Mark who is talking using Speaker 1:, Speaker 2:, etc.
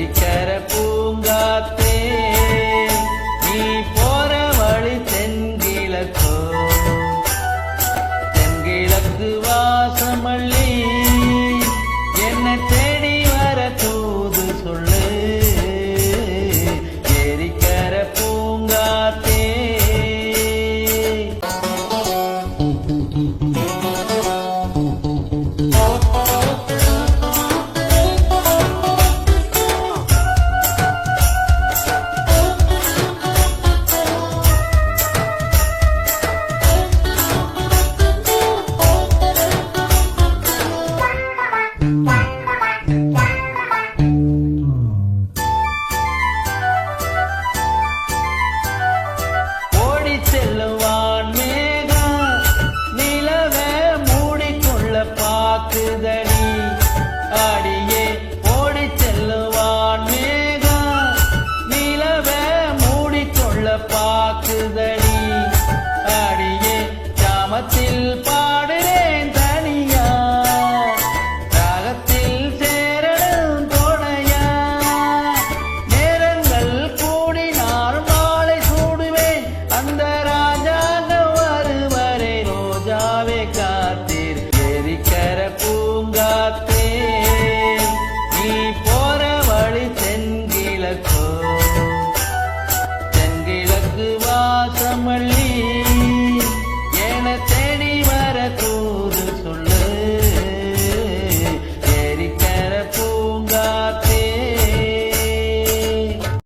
Speaker 1: ஏரிக்கர பூங்காத்தே நீ போற வழி தென்கிழக்கோ தென்கிழக்கு வாசமல்லி என்ன தேடி வர தூது சொல்லு ஏரிக்கர பூங்காத்தே அடியே ஓடி செல்லுவான் மேகா நிலவ மூடிக்கொள்ள பாக்குதடி அடியே ஜாமத்தில் பாடுறேன் தனியா ராகத்தில் சேரணும் துணையா நேரங்கள் கூடினார் மாலை சூடுவேன் அந்த ராஜாங்க வருவரை ரோஜாவே காத்தீர் ஏரிக்கர பூங்காத்தே நீ போற வழி தென்கிழக்கோ தென்கிழக்கு வாசமல்லி